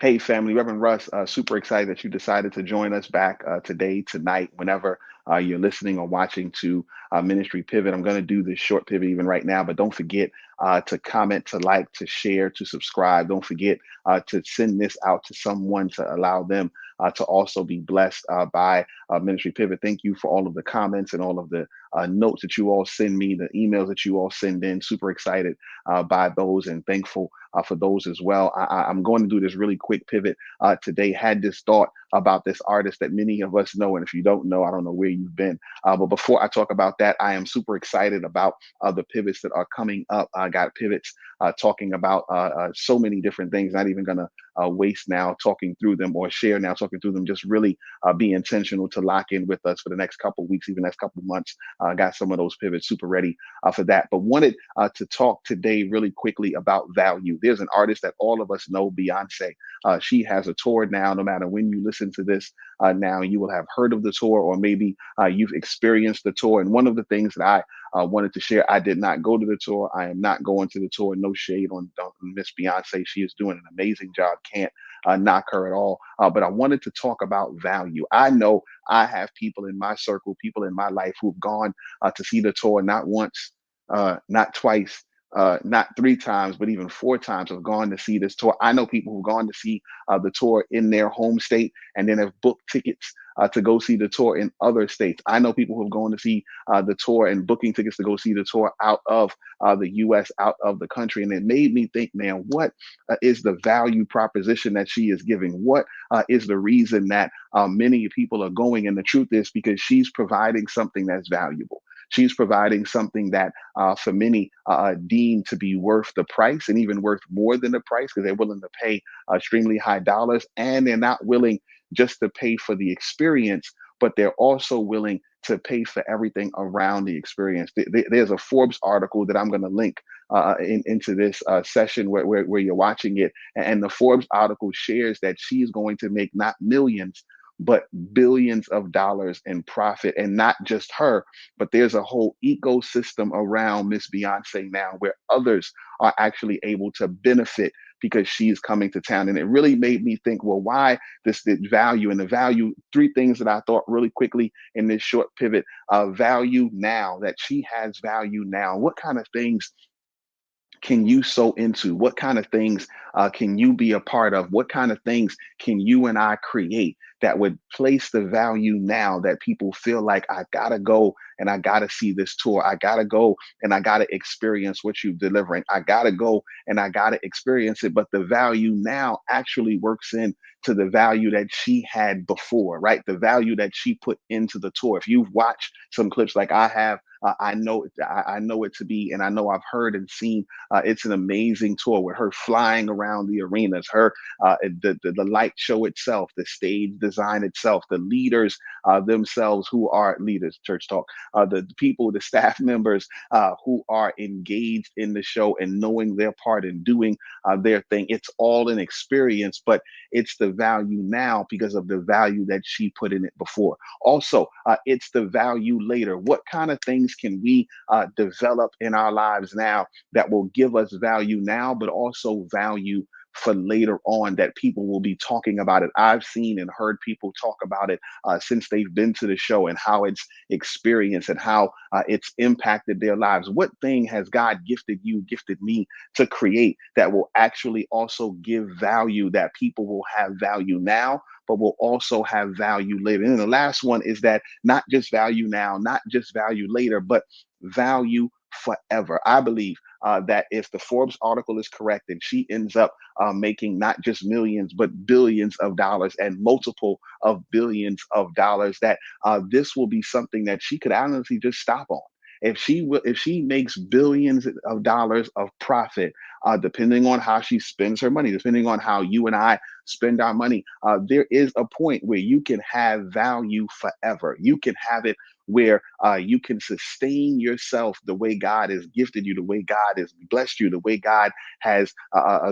Hey, family, Reverend Russ, super excited that you decided to join us back today, tonight, whenever you're listening or watching to Ministry Pivot. I'm going to do this short pivot even right now, but don't forget to comment, to like, to share, to subscribe. Don't forget to send this out to someone to allow them to also be blessed by Ministry Pivot. Thank you for all of the comments and all of the notes that you all send me, the emails that you all send in. Super excited by those and thankful for those as well. I'm going to do this really quick pivot today. Had this thought about this artist that many of us know, and if you don't know, I don't know where you've been. But before I talk about that, I am super excited about the pivots that are coming up. I got pivots talking about so many different things. Not even going to waste now talking through them or share now talking through them. Just really be intentional to lock in with us for the next couple of weeks, even next couple of months. Got some of those pivots super ready for that. But wanted to talk today really quickly about value. There's an artist that all of us know, Beyonce. She has a tour now. No matter when you listen to this now, you will have heard of the tour, or maybe you've experienced the tour. And one of the things that I wanted to share, I did not go to the tour. I am not going to the tour. No shade on Miss Beyonce. She is doing an amazing job. Can't knock her at all. But I wanted to talk about value. I know I have people in my circle, people in my life who've gone to see the tour not once, not twice, not three times, but even four times have gone to see this tour. I know people who've gone to see the tour in their home state and then have booked tickets to go see the tour in other states. I know people who've gone to see the tour and booking tickets to go see the tour out of the US, out of the country. And it made me think, man, what is the value proposition that she is giving? What is the reason that many people are going? And the truth is because she's providing something that's valuable. She's providing something that for many deemed to be worth the price and even worth more than the price because they're willing to pay extremely high dollars, and they're not willing just to pay for the experience, but they're also willing to pay for everything around the experience. There's a Forbes article that I'm going to link into this session where you're watching it. And the Forbes article shares that she's going to make not millions, but billions of dollars in profit. And not just her, but there's a whole ecosystem around Miss Beyonce now where others are actually able to benefit because she's coming to town. And it really made me think, well, why this value? And the value, three things that I thought really quickly in this short pivot. Value now, that she has value now. What kind of things can you sow into? What kind of things can you be a part of? What kind of things can you and I create that would place the value now that people feel like, I gotta go and I gotta see this tour. I gotta go and I gotta experience what you're delivering. I gotta go and I gotta experience it. But the value now actually works in to the value that she had before, right? The value that she put into the tour. If you've watched some clips like I have, I know it to be, and I know I've heard and seen. It's an amazing tour with her flying around the arenas, her the light show itself, the stage design itself, the leaders themselves who are leaders, church talk, the people, the staff members who are engaged in the show and knowing their part and doing their thing. It's all an experience, but it's the value now because of the value that she put in it before. Also, it's the value later. What kind of things can we develop in our lives now that will give us value now, but also value for later on, that people will be talking about it. I've seen and heard people talk about it since they've been to the show and how it's experienced and how it's impacted their lives. What thing has God gifted you, gifted me to create that will actually also give value, that people will have value now, but will also have value later? And then the last one is that not just value now, not just value later, but value forever. I believe that if the Forbes article is correct and she ends up making not just millions, but billions of dollars and multiple of billions of dollars, that this will be something that she could honestly just stop on. If she makes billions of dollars of profit, depending on how she spends her money, depending on how you and I spend our money, there is a point where you can have value forever. You can have it where you can sustain yourself the way God has gifted you, the way God has blessed you, the way God has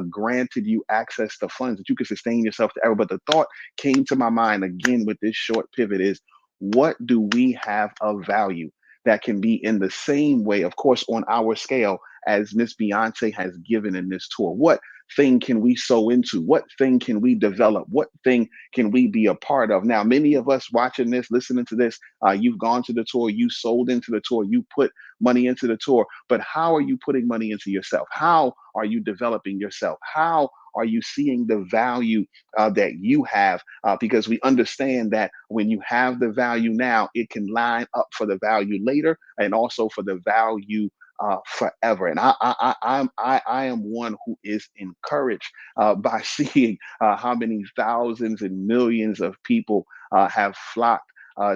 granted you access to funds that you can sustain yourself forever. But the thought came to my mind again with this short pivot is, what do we have of value that can be in the same way, of course, on our scale as Miss Beyonce has given in this tour? What thing can we sow into? What thing can we develop? What thing can we be a part of? Now, many of us watching this, listening to this, you've gone to the tour, you sold into the tour, you put money into the tour, but how are you putting money into yourself? How are you developing yourself? How are you seeing the value that you have? Because we understand that when you have the value now, it can line up for the value later and also for the value forever. And I am one who is encouraged by seeing how many thousands and millions of people have flocked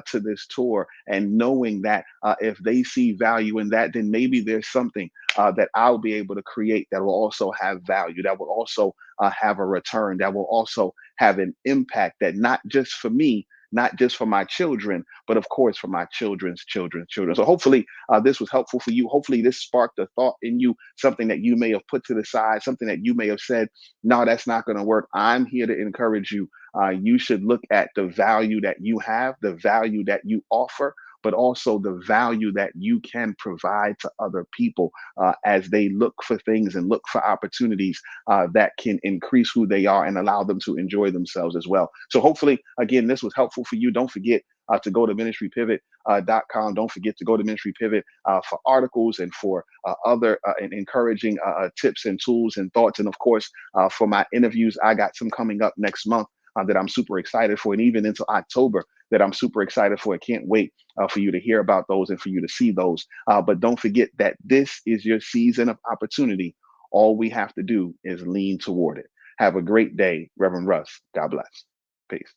to this tour, and knowing that if they see value in that, then maybe there's something that I'll be able to create that will also have value, that will also have a return, that will also have an impact, that not just for me, not just for my children, but of course for my children's children's children. So hopefully this was helpful for you. Hopefully this sparked a thought in you, something that you may have put to the side, something that you may have said, no, that's not going to work. I'm here to encourage you. You should look at the value that you have, the value that you offer, but also the value that you can provide to other people as they look for things and look for opportunities that can increase who they are and allow them to enjoy themselves as well. So hopefully, again, this was helpful for you. Don't forget to go to ministrypivot.com. Don't forget to go to Ministry Pivot for articles and for other encouraging tips and tools and thoughts. And of course, for my interviews, I got some coming up next month that I'm super excited for, and even into October that I'm super excited for. I can't wait for you to hear about those and for you to see those. But don't forget that this is your season of opportunity. All we have to do is lean toward it. Have a great day, Reverend Russ. God bless. Peace.